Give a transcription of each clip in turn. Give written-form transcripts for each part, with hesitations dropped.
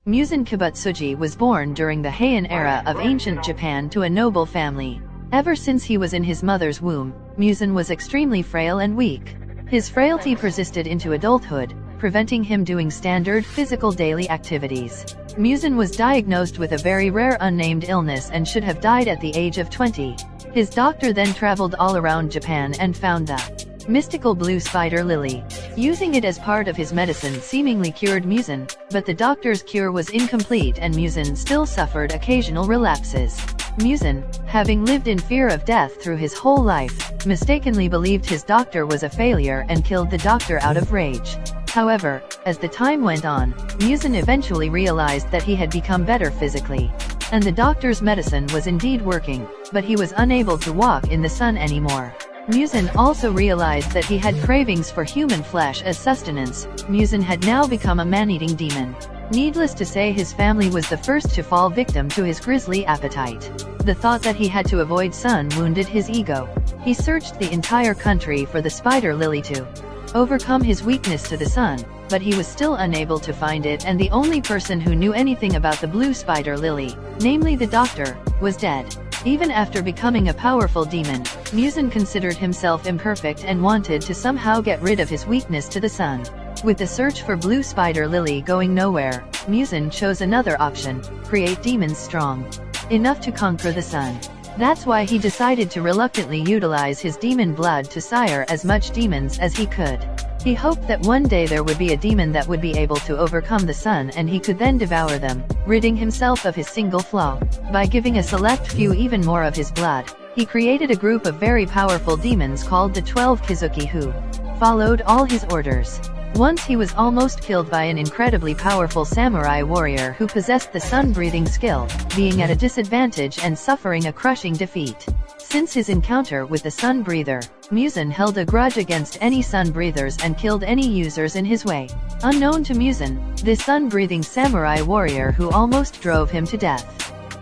Muzan Kibutsuji was born during the Heian era of ancient Japan to a noble family. Ever since he was in his mother's womb, Muzan was extremely frail and weak. His frailty persisted into adulthood, preventing him doing standard physical daily activities. Muzan was diagnosed with a very rare unnamed illness and should have died at the age of 20. His doctor then traveled all around Japan and found the mystical blue spider lily. Using it as part of his medicine seemingly cured Muzan, but the doctor's cure was incomplete and Muzan still suffered occasional relapses. Muzan, having lived in fear of death through his whole life, mistakenly believed his doctor was a failure and killed the doctor out of rage. However, as the time went on, Muzan eventually realized that he had become better physically. And the doctor's medicine was indeed working, but he was unable to walk in the sun anymore. Muzan also realized that he had cravings for human flesh as sustenance. Muzan had now become a man-eating demon. Needless to say, his family was the first to fall victim to his grisly appetite. The thought that he had to avoid sun wounded his ego. He searched the entire country for the spider lily to overcome his weakness to the sun, but he was still unable to find it, and the only person who knew anything about the blue spider lily, namely the doctor, was dead. Even after becoming a powerful demon, Muzan considered himself imperfect and wanted to somehow get rid of his weakness to the sun. With the search for blue spider lily going nowhere, Muzan chose another option: create demons strong enough to conquer the sun. That's why he decided to reluctantly utilize his demon blood to sire as much demons as he could. He hoped that one day there would be a demon that would be able to overcome the sun and he could then devour them, ridding himself of his single flaw. By giving a select few even more of his blood, he created a group of very powerful demons called the 12 Kizuki who followed all his orders. Once he was almost killed by an incredibly powerful samurai warrior who possessed the sun-breathing skill, being at a disadvantage and suffering a crushing defeat. Since his encounter with the sun breather, Muzan held a grudge against any sun breathers and killed any users in his way. Unknown to Muzan, this sun-breathing samurai warrior who almost drove him to death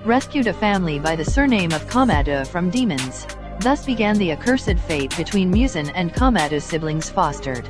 rescued a family by the surname of Kamado from demons. Thus began the accursed fate between Muzan and Kamado's siblings fostered.